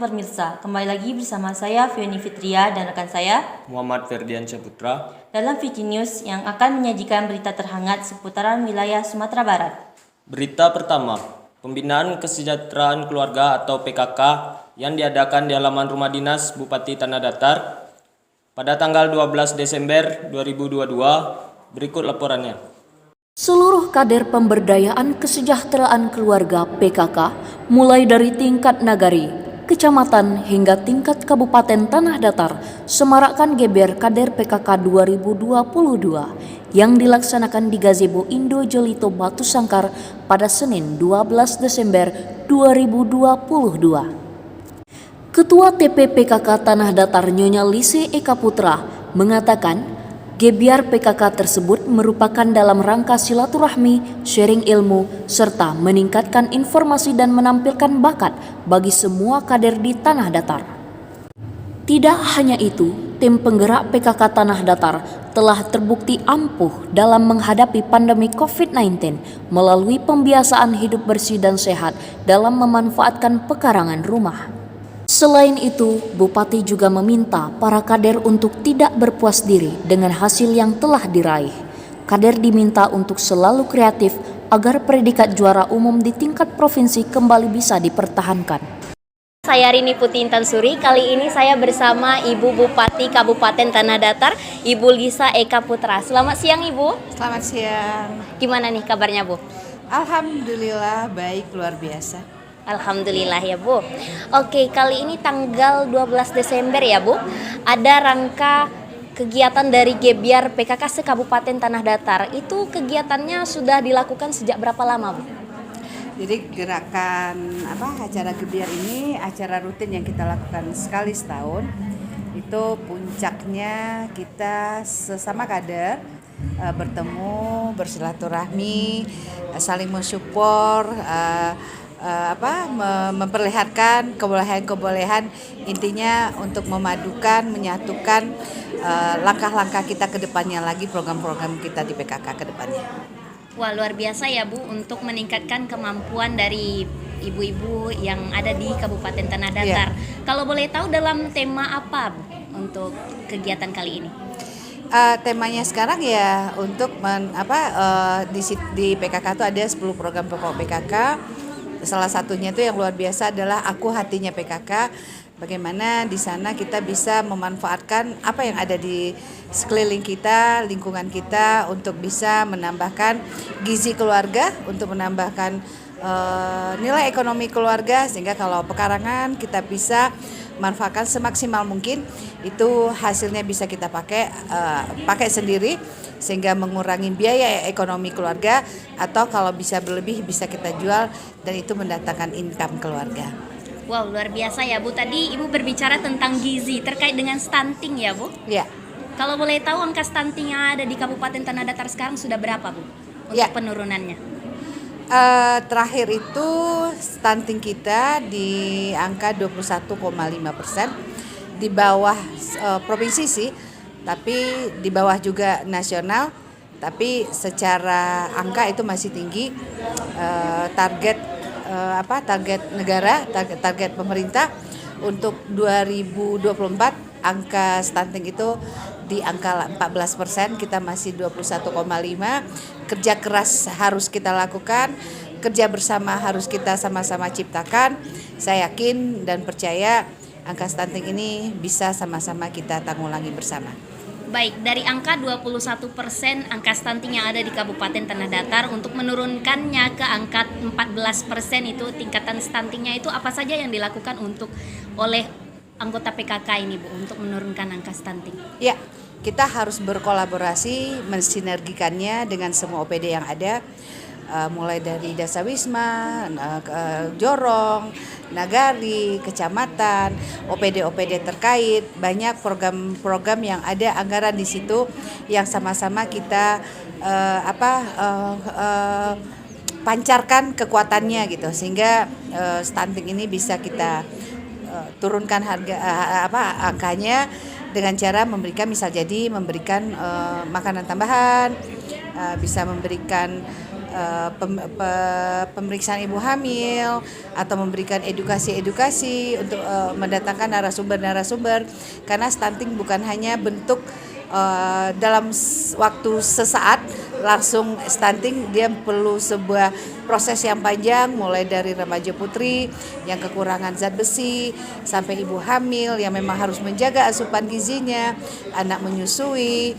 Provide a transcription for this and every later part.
pemirsa, kembali lagi bersama saya Fioni Fitria dan rekan saya Muhammad Ferdian Saputra dalam Viki News yang akan menyajikan berita terhangat seputaran wilayah Sumatera Barat. Berita pertama, pembinaan kesejahteraan keluarga atau PKK yang diadakan di halaman rumah dinas Bupati Tanah Datar pada tanggal 12 Desember 2022. Berikut laporannya. Seluruh kader pemberdayaan kesejahteraan keluarga PKK, mulai dari tingkat nagari, kecamatan hingga tingkat kabupaten Tanah Datar, semarakkan geber kader PKK 2022 yang dilaksanakan di Gazebo Indo Jolito Batu Sangkar pada Senin 12 Desember 2022. Ketua TPPKK Tanah Datar Nyonya Lise Eka Putra mengatakan, gebyar PKK tersebut merupakan dalam rangka silaturahmi, sharing ilmu, serta meningkatkan informasi dan menampilkan bakat bagi semua kader di Tanah Datar. Tidak hanya itu, tim penggerak PKK Tanah Datar telah terbukti ampuh dalam menghadapi pandemi COVID-19 melalui pembiasaan hidup bersih dan sehat dalam memanfaatkan pekarangan rumah. Selain itu, Bupati juga meminta para kader untuk tidak berpuas diri dengan hasil yang telah diraih. Kader diminta untuk selalu kreatif agar predikat juara umum di tingkat provinsi kembali bisa dipertahankan. Saya Rini Putih Intan Suri. Kali ini saya bersama Ibu Bupati Kabupaten Tanah Datar, Ibu Lisa Eka Putra. Selamat siang, Ibu. Selamat siang. Gimana nih kabarnya, Bu? Alhamdulillah baik, luar biasa. Alhamdulillah ya, Bu. Oke, kali ini tanggal 12 Desember ya, Bu. Ada rangka kegiatan dari gebyar PKK se-Kabupaten Tanah Datar. Itu kegiatannya sudah dilakukan sejak berapa lama, Bu? Jadi gerakan acara gebyar ini acara rutin yang kita lakukan sekali setahun. Itu puncaknya kita sesama kader bertemu, bersilaturahmi, saling mensupport, memperlihatkan kebolehan-kebolehan, intinya untuk memadukan, menyatukan langkah-langkah kita ke depannya lagi, program-program kita di PKK ke depannya. Wah, luar biasa ya, Bu, untuk meningkatkan kemampuan dari ibu-ibu yang ada di Kabupaten Tanah Datar. Kalau boleh tahu dalam tema apa, Bu, untuk kegiatan kali ini? Temanya sekarang ya untuk di PKK itu ada 10 program pokok PKK. Salah satunya itu yang luar biasa adalah Aku Hatinya PKK. Bagaimana di sana kita bisa memanfaatkan apa yang ada di sekeliling kita, lingkungan kita untuk bisa menambahkan gizi keluarga, untuk menambahkan nilai ekonomi keluarga, sehingga kalau pekarangan kita bisa manfaatkan semaksimal mungkin, itu hasilnya bisa kita pakai sendiri sehingga mengurangi biaya ekonomi keluarga, atau kalau bisa berlebih bisa kita jual dan itu mendatangkan income keluarga. Wow, luar biasa ya, Bu. Tadi Ibu berbicara tentang gizi terkait dengan stunting ya, Bu? Ya. Kalau boleh tahu angka stunting yang ada di Kabupaten Tanah Datar sekarang sudah berapa, Bu? Untuk penurunannya? Terakhir itu stunting kita di angka 21,5%, di bawah provinsi sih, tapi di bawah juga nasional, tapi secara angka itu masih tinggi. Target negara, target pemerintah untuk 2024 angka stunting itu di angka 14%, kita masih 21,5%. Kerja keras harus kita lakukan, kerja bersama harus kita sama-sama ciptakan. Saya yakin dan percaya angka stunting ini bisa sama-sama kita tanggulangi bersama. Baik, dari angka 21% angka stunting yang ada di Kabupaten Tanah Datar, untuk menurunkannya ke angka 14% itu tingkatan stuntingnya, itu apa saja yang dilakukan oleh anggota PKK ini, Bu, untuk menurunkan angka stunting? Ya, kita harus berkolaborasi, mensinergikannya dengan semua OPD yang ada, mulai dari Dasawisma, Jorong, Nagari, kecamatan, OPD-OPD terkait, banyak program-program yang ada anggaran di situ yang sama-sama kita pancarkan kekuatannya gitu, sehingga stunting ini bisa kita turunkan angkanya dengan cara memberikan makanan tambahan, bisa memberikan pemeriksaan ibu hamil atau memberikan edukasi-edukasi untuk mendatangkan narasumber-narasumber, karena stunting bukan hanya bentuk dalam waktu sesaat langsung stunting, dia perlu sebuah proses yang panjang, mulai dari remaja putri yang kekurangan zat besi sampai ibu hamil yang memang harus menjaga asupan gizinya, anak menyusui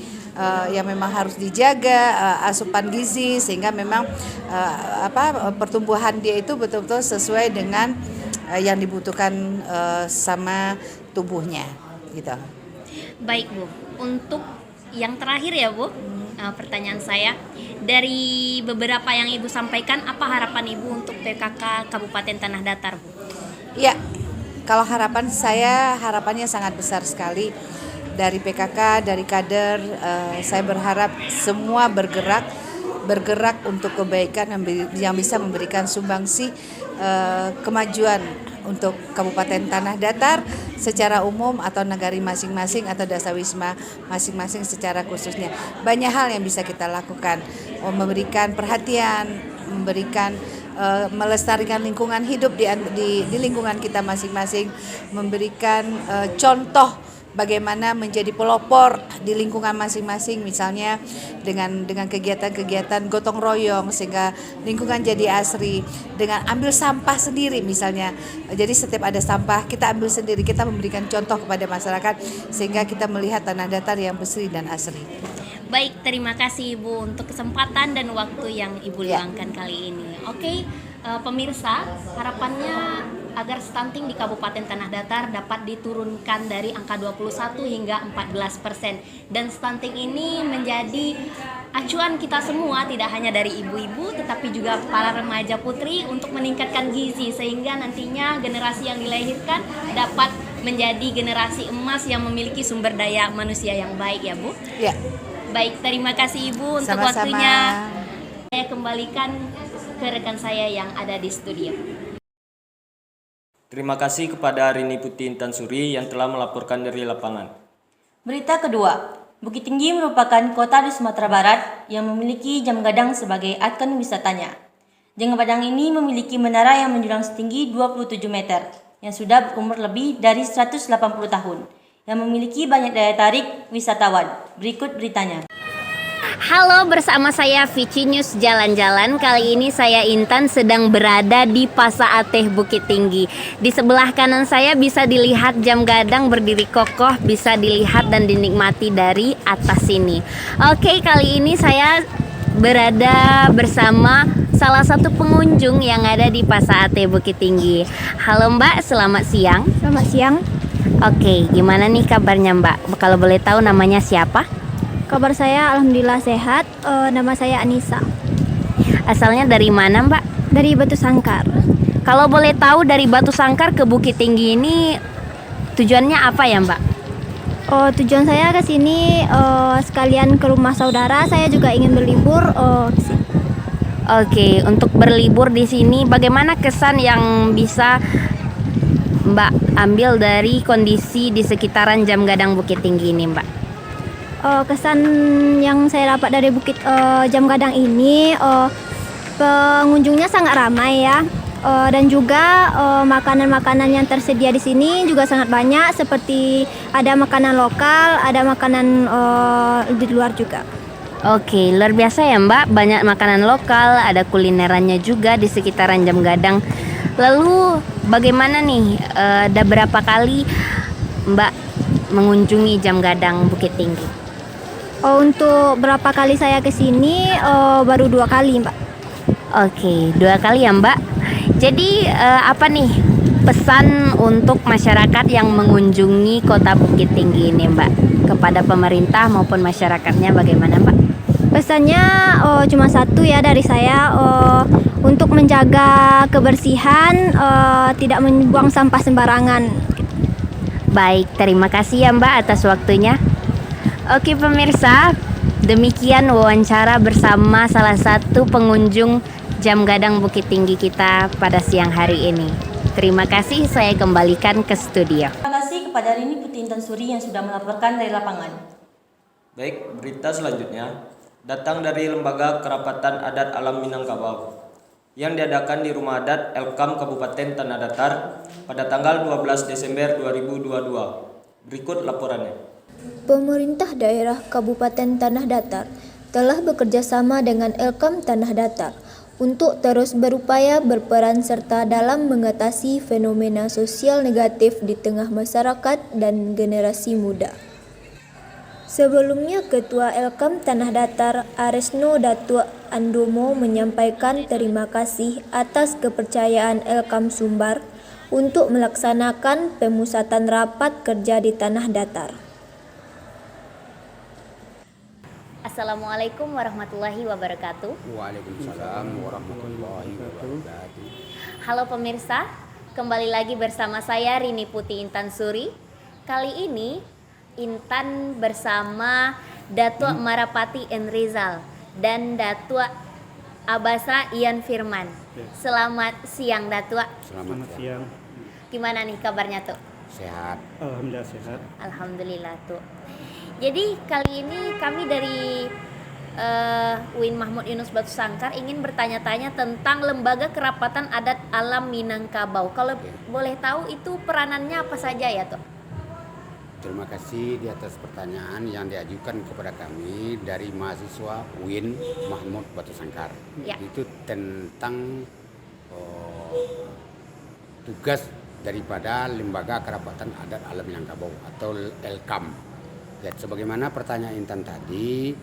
yang memang harus dijaga asupan gizi sehingga memang pertumbuhan dia itu betul-betul sesuai dengan yang dibutuhkan sama tubuhnya gitu. Baik Bu, untuk yang terakhir ya Bu, pertanyaan saya, dari beberapa yang Ibu sampaikan, apa harapan Ibu untuk PKK Kabupaten Tanah Datar Bu? Ya, kalau harapannya sangat besar sekali dari PKK, dari kader. Saya berharap semua bergerak untuk kebaikan yang bisa memberikan sumbangsi kemajuan untuk Kabupaten Tanah Datar secara umum atau negari masing-masing atau Dasawisma masing-masing secara khususnya. Banyak hal yang bisa kita lakukan, memberikan perhatian, melestarikan lingkungan hidup di lingkungan kita masing-masing, memberikan contoh bagaimana menjadi pelopor di lingkungan masing-masing, misalnya dengan kegiatan-kegiatan gotong royong sehingga lingkungan jadi asri, dengan ambil sampah sendiri misalnya. Jadi setiap ada sampah kita ambil sendiri, kita memberikan contoh kepada masyarakat sehingga kita melihat Tanah Datar yang bersih dan asri. Baik, terima kasih Ibu untuk kesempatan dan waktu yang Ibu luangkan kali ini. Oke, pemirsa, harapannya agar stunting di Kabupaten Tanah Datar dapat diturunkan dari angka 21 hingga 14%. Dan stunting ini menjadi acuan kita semua, tidak hanya dari ibu-ibu tetapi juga para remaja putri untuk meningkatkan gizi sehingga nantinya generasi yang dilahirkan dapat menjadi generasi emas yang memiliki sumber daya manusia yang baik ya Bu. Ya. Baik, terima kasih Ibu untuk Sama-sama. waktunya. Saya kembalikan ke rekan saya yang ada di studio. Terima kasih kepada Rini Putih Intan Suri yang telah melaporkan dari lapangan. Berita kedua, Bukit Tinggi merupakan kota di Sumatera Barat yang memiliki jam gadang sebagai ikon wisatanya. Jam gadang ini memiliki menara yang menjulang setinggi 27 meter, yang sudah berumur lebih dari 180 tahun, yang memiliki banyak daya tarik wisatawan. Berikut beritanya. Halo, bersama saya Vici News Jalan-Jalan. Kali ini saya Intan sedang berada di Pasa Ateh Bukit Tinggi. Di sebelah kanan saya bisa dilihat jam gadang berdiri kokoh, bisa dilihat dan dinikmati dari atas sini. Oke, kali ini saya berada bersama salah satu pengunjung yang ada di Pasa Ateh Bukit Tinggi. Halo Mbak, selamat siang. Selamat siang. Oke, gimana nih kabarnya Mbak? Kalau boleh tahu namanya siapa? Kabar saya alhamdulillah sehat. Nama saya Anissa. Asalnya dari mana Mbak? Dari Batu Sangkar. Kalau boleh tahu dari Batu Sangkar ke Bukit Tinggi ini tujuannya apa ya Mbak? Tujuan saya ke sini sekalian ke rumah saudara. Saya juga ingin berlibur ke sini. Oke, untuk berlibur di sini bagaimana kesan yang bisa Mbak ambil dari kondisi di sekitaran jam gadang Bukit Tinggi ini Mbak? Kesan yang saya dapat dari Bukit Jam Gadang ini, pengunjungnya sangat ramai ya, dan juga makanan-makanan yang tersedia di sini juga sangat banyak, seperti ada makanan lokal, ada makanan di luar juga. Oke, luar biasa ya Mbak, banyak makanan lokal, ada kulinerannya juga di sekitaran jam gadang. Lalu bagaimana nih, ada berapa kali Mbak mengunjungi jam gadang Bukit Tinggi? Untuk berapa kali saya ke sini, baru 2 kali Mbak. Oke, 2 kali ya Mbak. Jadi apa nih pesan untuk masyarakat yang mengunjungi kota Bukit Tinggi ini Mbak? Kepada pemerintah maupun masyarakatnya bagaimana Mbak? Pesannya cuma satu ya dari saya, untuk menjaga kebersihan, tidak membuang sampah sembarangan. Baik, terima kasih ya Mbak atas waktunya. Oke pemirsa, demikian wawancara bersama salah satu pengunjung jam gadang Bukit Tinggi kita pada siang hari ini. Terima kasih, saya kembalikan ke studio. Terima kasih kepada Rini Putih Intan Suri yang sudah melaporkan dari lapangan. Baik, berita selanjutnya. datang dari Lembaga Kerapatan Adat Alam Minangkabau yang diadakan di Rumah Adat Elkam Kabupaten Tanah Datar pada tanggal 12 Desember 2022. Berikut laporannya. Pemerintah daerah Kabupaten Tanah Datar telah bekerja sama dengan Elkam Tanah Datar untuk terus berupaya berperan serta dalam mengatasi fenomena sosial negatif di tengah masyarakat dan generasi muda. Sebelumnya, Ketua Elkam Tanah Datar Aresno Datuk Andomo menyampaikan terima kasih atas kepercayaan Elkam Sumbar untuk melaksanakan pemusatan rapat kerja di Tanah Datar. Assalamualaikum warahmatullahi wabarakatuh. Waalaikumsalam warahmatullahi wabarakatuh. Halo pemirsa, kembali lagi bersama saya Rini Putih Intan Suri. Kali ini Intan bersama Datuk Marapati N. Rizal dan Datuk Abasra Ian Firman. Selamat siang Datuk. Selamat siang. Gimana nih kabarnya tuh? Sehat. Alhamdulillah sehat. Alhamdulillah tuh. Jadi kali ini kami dari UIN Mahmud Yunus Batu Sangkar ingin bertanya-tanya tentang Lembaga Kerapatan Adat Alam Minangkabau. Kalau boleh tahu itu peranannya apa saja ya tuh? Terima kasih di atas pertanyaan yang diajukan kepada kami dari mahasiswa UIN Mahmud Batu Sangkar. Ya. Itu tentang tugas daripada Lembaga Kerapatan Adat Alam Minangkabau atau Elkam. Ya, sebagaimana pertanyaan Intan tadi,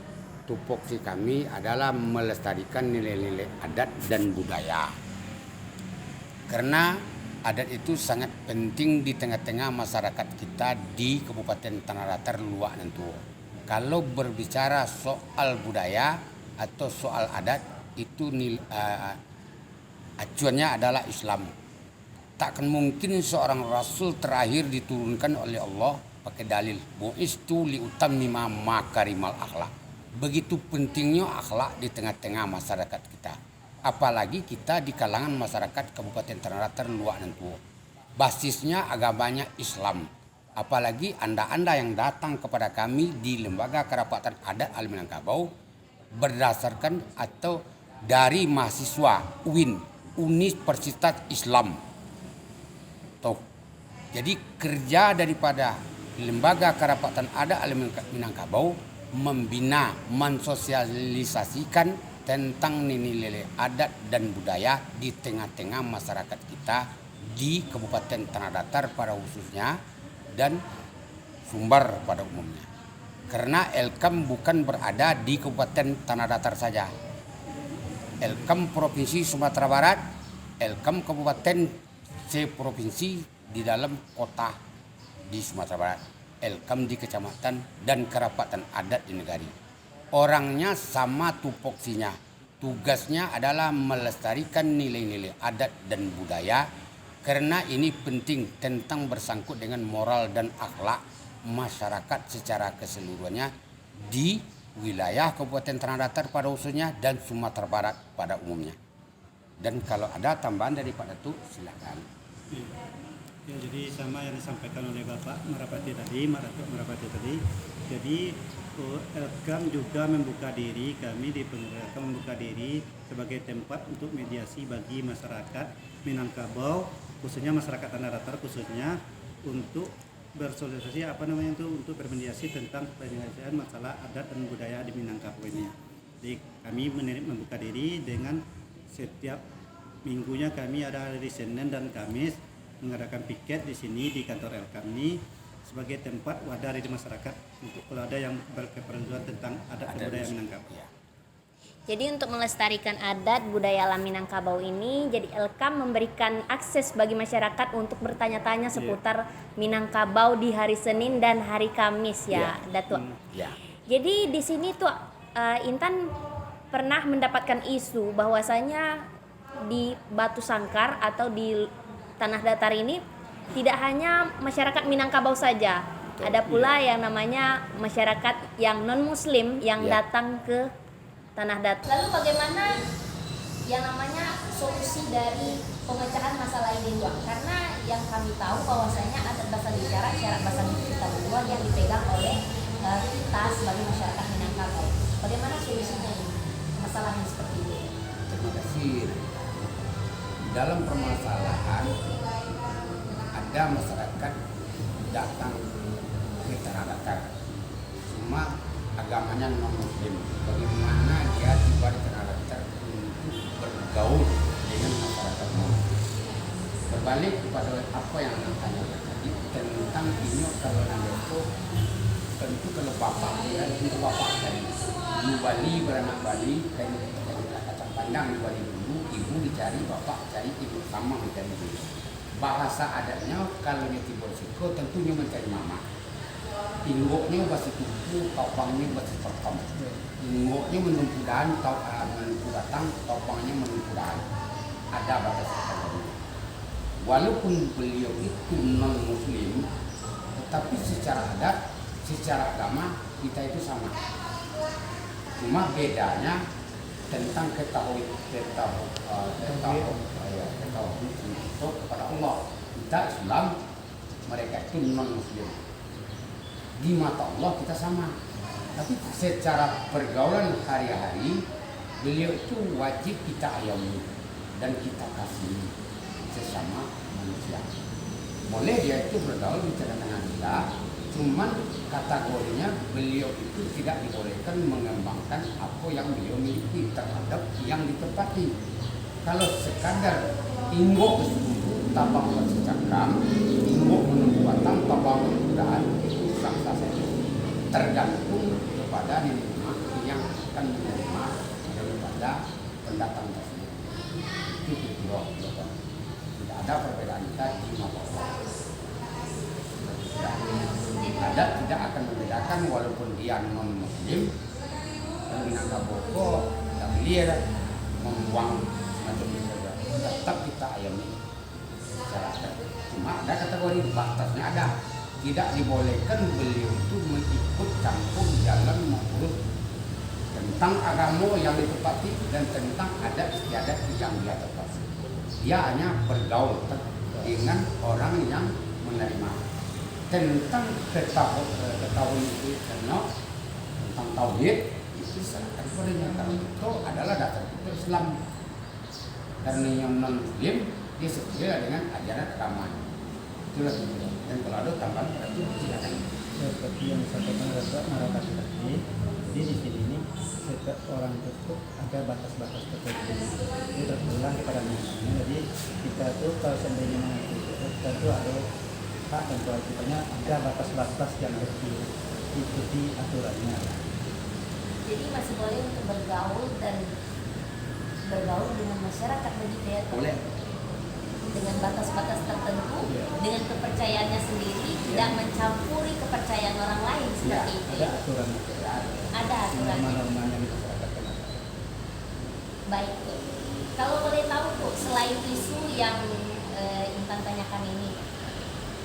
tupoksi kami adalah melestarikan nilai-nilai adat dan budaya. Karena adat itu sangat penting di tengah-tengah masyarakat kita di Kabupaten Tanah Datar Luak Nentu. Kalau berbicara soal budaya atau soal adat itu acuannya adalah Islam. Takkan mungkin seorang rasul terakhir diturunkan oleh Allah pakai dalil bu'istu li utammima makarimal akhlak. Begitu pentingnya akhlak di tengah-tengah masyarakat kita. Apalagi kita di kalangan masyarakat Kabupaten Tanah Datar Luak Nentu. Basisnya agamanya Islam. Apalagi anda-anda yang datang kepada kami di Lembaga Kerapatan Adat Alam Minangkabau berdasarkan atau dari mahasiswa UIN, Universitas Islam. Tuh. Jadi kerja daripada Lembaga Kerapatan Adat Alam Minangkabau membina, mensosialisasikan tentang nilai-nilai adat dan budaya di tengah-tengah masyarakat kita di Kabupaten Tanah Datar pada khususnya dan Sumbar pada umumnya. Karena Elkam bukan berada di Kabupaten Tanah Datar saja. Elkam Provinsi Sumatera Barat, Elkam Kabupaten se-provinsi di dalam kota di Sumatera Barat, Elkam di kecamatan dan kerapatan adat di negari. Orangnya sama tupoksinya. Tugasnya adalah melestarikan nilai-nilai adat dan budaya karena ini penting tentang bersangkut dengan moral dan akhlak masyarakat secara keseluruhannya di wilayah Kabupaten Tanah Datar pada khususnya dan Sumatera Barat pada umumnya. Dan kalau ada tambahan daripada itu silakan. Ya, jadi sama yang disampaikan oleh Bapak Marapati tadi, Marapati tadi. Jadi Elkam juga membuka diri, kami di Elkam membuka diri sebagai tempat untuk mediasi bagi masyarakat Minangkabau, khususnya masyarakat Tanah Datar khususnya untuk bersosialisasi untuk bermediasi tentang penyelesaian masalah adat dan budaya di Minangkabau ini. Jadi kami membuka diri dengan setiap minggunya kami ada hari Senin dan Kamis mengadakan piket di sini di kantor Elkam ini sebagai tempat wadah dari masyarakat untuk kalau ada yang berkeperluan tentang adat dan budaya Minangkabau. Ya. Jadi untuk melestarikan adat budaya alam Minangkabau ini, jadi Elkam memberikan akses bagi masyarakat untuk bertanya-tanya seputar Minangkabau di hari Senin dan hari Kamis ya, Datuk. Ya. Jadi di sini tuh Intan pernah mendapatkan isu bahwasanya di Batu Sangkar atau di Tanah Datar ini tidak hanya masyarakat Minangkabau saja, ada pula yang namanya masyarakat yang non-Muslim yang datang ke Tanah Datar. Lalu bagaimana yang namanya solusi dari pemecahan masalah ini, Tuan? Karena yang kami tahu bahwasanya adat bahasa bicara, syarat bahasa kita berdua yang dipegang oleh kita sebagai masyarakat Minangkabau. Bagaimana solusinya ini? Masalah yang seperti ini. Terima kasih. Dalam permasalahan ada masyarakat datang ke Tanah Datar, cuma agamanya non Muslim. Bagaimana dia tiba di Tanah Datar untuk bergaul dengan masyarakat Muslim? Berbalik kepada apa yang Anda tanyakan tadi tentang ini, kalau Anda itu tentu kalau bapak ya, itu bapak tadi di Bali, beranak Bali, dan kacang pandang di Bali dulu, ibu dicari, bapak cari, ibu sama mencari dulu. Bahasa adatnya kalau dia tiba siko tentunya mencari mama. Inggoknya basi kuku, topangnya basi terkom. Inggoknya menumpu dahan, menumpu datang, topangnya menumpu dahan. Ada batas adatnya. Walaupun beliau itu non Muslim, tetapi secara adat, secara agama kita itu sama. Cuma bedanya tentang ketahui untuk kepada Allah. Kita Islam, mereka itu non Muslim. Di mata Allah kita sama. Tapi secara pergaulan hari-hari, beliau itu wajib kita ayami dan kita kasih sesama manusia. Boleh dia itu bergaul di tengah-tengah kita, cuman kategorinya beliau itu tidak dibolehkan mengembangkan apa yang beliau miliki terhadap yang ditempati. Kalau sekadar inggok bersekutu, tabang bersecakram, inggok menunggu batang, tabang menungguan, itu sah-sah saja. Tergantung kepada nerima yang akan menerima daripada pendatang tersebut. Itu betul. Tidak ada perbedaan kita di mata Allah. Adat tidak akan membedakan walaupun dia non Muslim. Kalau Minangkabau tidak beliau membuang semacam itu, tetap kita ayami secara adat. Cuma ada kategori batasnya ada. Tidak dibolehkan beliau itu mengikut campur dalam mengurus tentang agama yang ditepati dan tentang adat istiadat yang dia tepati. Dia hanya bergaul dengan orang yang menerima. Tentang ketahuan itu tentang tauhid itu serahkan kepadanya, karena itu adalah dasar kita Islam. Karena yang non Muslim dia sesuai dengan ajaran agama. Itulah tujuan. Dan kalau ada tambahan berarti silakan. Seperti yang disampaikan Bapak tadi, jadi di sini ini setiap orang itu ada batas-batas tertentu. Ini terulang kepada misalnya. Jadi kita tuh kalau seandainya tentu ada hak dan kewajibannya, ada batas-batas yang harus diikuti aturannya. Jadi masih boleh untuk bergaul dengan masyarakat begitu ya? Boleh. Dengan batas-batas tertentu, dengan kepercayaannya sendiri, tidak mencampuri kepercayaan orang lain seperti itu. Ada aturannya. Ada aturannya. Norma-normanya diserahkan. Baik, Bu. Kalau boleh tahu, Bu, selain isu yang Intan tanyakan ini,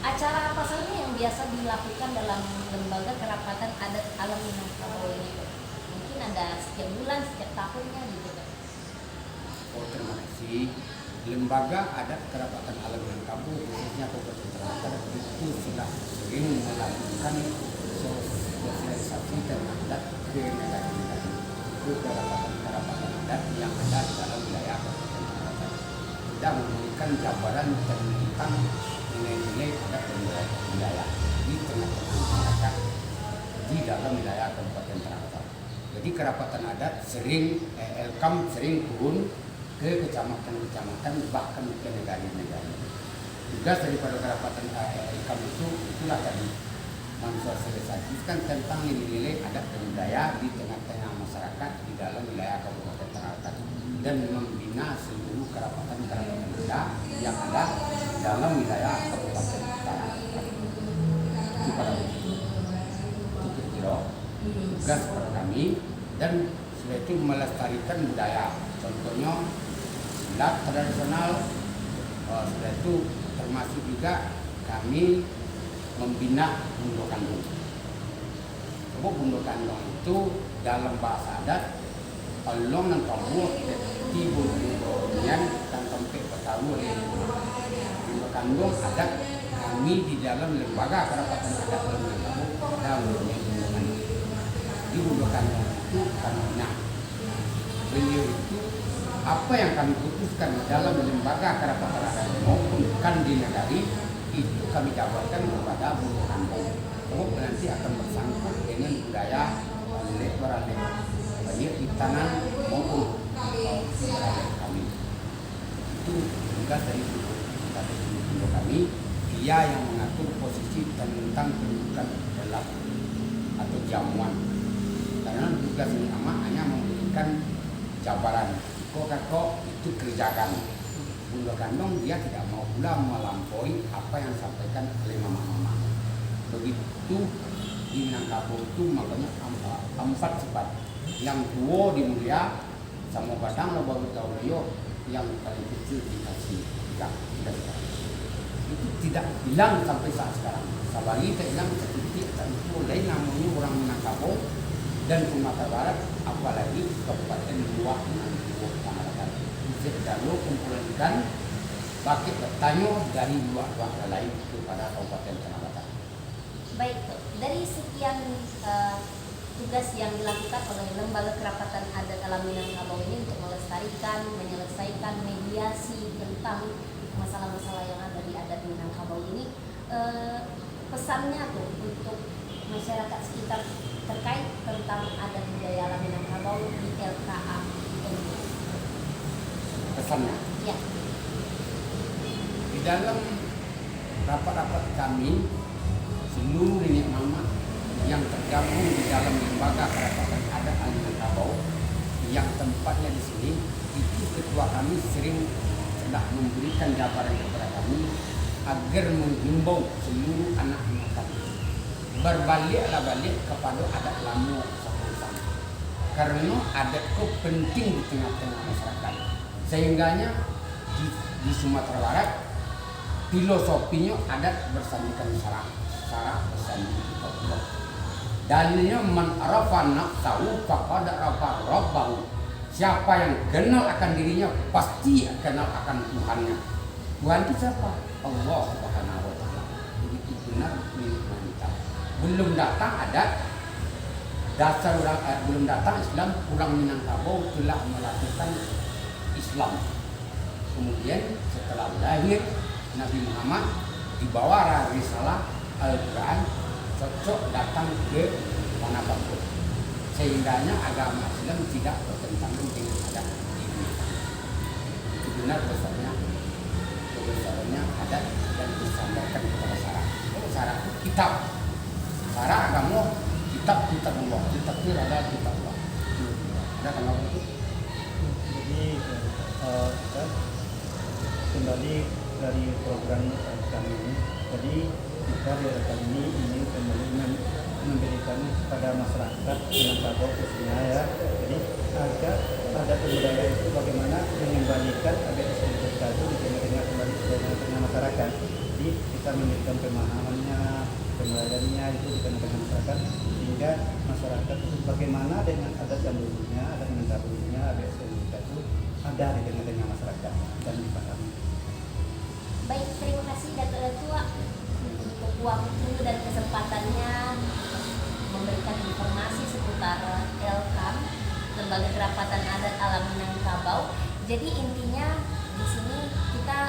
acara apa saja yang biasa dilakukan dalam lembaga kerapatan adat alam Minangkabau ini? Mungkin ada setiap bulan, setiap tahunnya gitu. Oh, terima kasih. Lembaga adat kerapatan alam Minangkabau khususnya Kabupaten Tanah Datar itu sudah sering melakukan sosialisasi terhadap negara-negara itu kerapatan adat yang ada di dalam wilayah Kabupaten Tanah Datar. Sudah memberikan jabaran tentang nilai-nilai adat dan budaya di tengah-tengah masyarakat di dalam wilayah Kabupaten Tanah Datar. Jadi kerapatan adat sering Elkam sering turun ke kecamatan-kecamatan bahkan ke negara-negara. Tugas daripada kerapatan Elkam itulah tadi mensosialisasikan tentang nilai-nilai adat dan budaya di tengah-tengah masyarakat di dalam wilayah Kabupaten Tanah Datar dan membina seluruh kerapatan-kerapatan adat yang ada dalam wilayah Kabupaten Tanah Datar. Itu pada itu tugas pada kami, dan sudah itu melestarikan budaya. Contohnya silat tradisional, sudah itu termasuk juga kami membina bundo kandung. Sebab bundo kandung itu dalam bahasa adat Allah nang kamu tibu bundo-bundoan dan tempat petamu bundo kandung adat kami di dalam lembaga kerapatan adat dalam bundo kandung. Di bundo kandung itu karena beliau itu apa yang kami putuskan dalam lembaga kerapatan adat maupun Kandi Nagari itu kami jabarkan kepada Bung Kampung. Nanti akan bersangkut dengan budaya beralih baik di tanah maupun beralih kami. Itu juga dari sudut kami, dia yang mengatur posisi tentang pendudukan dalam atau jamuan. Karena tugas utama hanya memberikan jabaran. Kok itu kerjakan. Bunda Kandung dia tidak mau pula melampaui apa yang disampaikan oleh mama-mama. Begitu di Minangkabau itu makanya empat sifat. Yang tua dimulia, sama badang lo baru tahu dia, yang paling kecil dikasih tidak. Itu tidak hilang sampai saat sekarang. Sabari tak hilang sedikit dan itu lain namanya orang Minangkabau dan Sumatera Barat, apalagi Kabupaten Luak dan Luak Tanah. Bisa lalu kumpulkan pakai bertanya dari luar-luar lain kepada Kabupaten Tanah Datar. Baik, dari sekian tugas yang dilakukan oleh Lembaga Kerapatan Adat Alam Minangkabau ini untuk melestarikan, menyelesaikan mediasi tentang masalah-masalah yang ada di adat Minangkabau ini, pesannya tuh untuk masyarakat sekitar terkait tentang adat budaya alam Minangkabau di LKA ini. Pesannya? Ya. Di dalam rapat-rapat kami, seluruh nenek mama yang tergabung di dalam lembaga kerapatan adat alam Minangkabau yang tempatnya di sini, itu ketua kami sering telah memberikan jabaran kepada kami agar menghimbau seluruh anak-anak kami berbaliklah balik kepada adat lama Sapurusang, karena adat itu penting di tengah-tengah masyarakat. Sehingganya di Sumatera Barat filosofinya adat bersandingkan syarak bersandingkan Allah. Dalilnya man arafa nafsahu faqad arafa rabbahu. Siapa yang kenal akan dirinya pasti kenal akan Tuhannya. Tuhan itu siapa? Allah Subhanahu wa taala. Begitu benar milik wanita. Belum datang adat dasar belum datang Islam, orang Minangkabau telah melakukan Islam. Kemudian setelah lahir Nabi Muhammad dibawa risalah Al-Quran, cocok datang ke tanah Batu. Sehingganya agama Islam tidak bertentangan dengan adat ini. Itu benar besarnya adat dan disampaikan kepada syarak. Kalau syarak itu kitab, syarak agama kitab Allah, kitab itu adalah kitab Allah. Ada kalau itu? Jadi kita kembali dari program kami ini. Jadi kita di kali ini ingin kembali memberikan pada masyarakat Minangkabau khususnya ya. Jadi agar adat budaya itu bagaimana mengembalikan agar istiadat itu di tengah-tengah kembali ke tengah masyarakat. Jadi kita memberikan pemahamannya, pembelajarannya itu di tengah-tengah masyarakat sehingga masyarakat itu bagaimana dengan adat yang dulunya, adat Minangkabaunya, adat istiadat itu ada di tengah-tengah masyarakat dan dipahami. Baik, terima kasih Datuk Tua untuk waktu dan kesempatannya memberikan informasi seputar LKAM, Lembaga Kerapatan Adat Alam Minangkabau. Jadi intinya di sini kita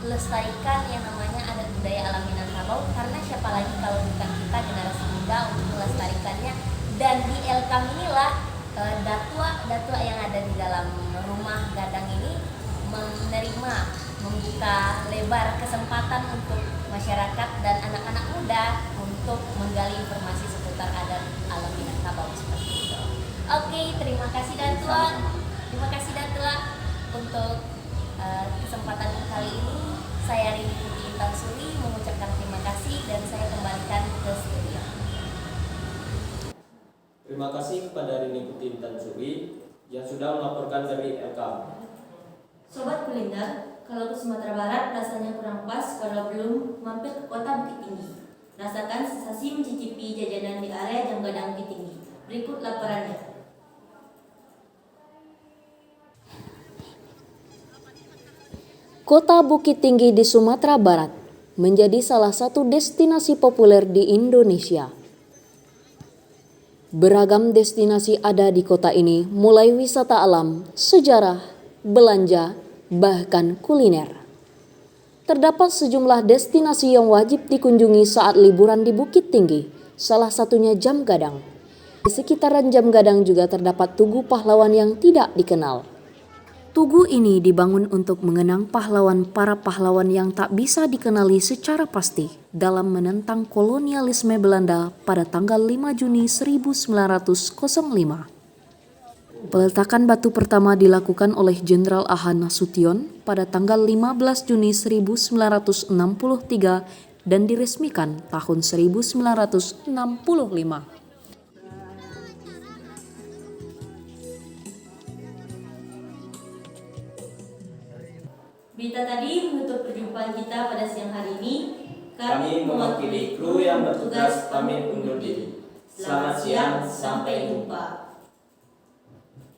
lestarikan yang namanya adat budaya alam Minangkabau, karena siapa lagi kalau bukan kita generasi muda untuk melestarikannya. Dan di LKAM inilah datua yang ada di dalam rumah gadang ini menerima, membuka lebar kesempatan untuk masyarakat dan anak-anak muda untuk menggali informasi seputar adat alam Minangkabau seperti itu. Oke, terima kasih Datua. Terima kasih Datua untuk kesempatan kali ini. Saya Rini Putri Intan Suri mengucapkan terima kasih dan saya kembalikan ke studio. Terima kasih kepada Rini Putri Intan Suri yang sudah melaporkan dari LKAM. Sobat kuliner, kalau ke Sumatera Barat rasanya kurang pas kalau belum mampir ke kota Bukit Tinggi. Rasakan sensasi mencicipi jajanan di area Jam Gadang Bukit Tinggi. Berikut laporannya. Kota Bukit Tinggi di Sumatera Barat menjadi salah satu destinasi populer di Indonesia. Beragam destinasi ada di kota ini, mulai wisata alam, sejarah, belanja, bahkan kuliner. Terdapat sejumlah destinasi yang wajib dikunjungi saat liburan di Bukit Tinggi, salah satunya Jam Gadang. Di sekitaran Jam Gadang juga terdapat Tugu Pahlawan yang tidak dikenal. Tugu ini dibangun untuk mengenang para pahlawan yang tak bisa dikenali secara pasti dalam menentang kolonialisme Belanda pada tanggal 5 Juni 1905. Peletakan batu pertama dilakukan oleh Jenderal A.H. Nasution pada tanggal 15 Juni 1963 dan diresmikan tahun 1965. Berita tadi menutup perjumpaan kita pada siang hari ini. Kami mewakili kru yang bertugas pamit undur diri. Selamat siang, sampai jumpa.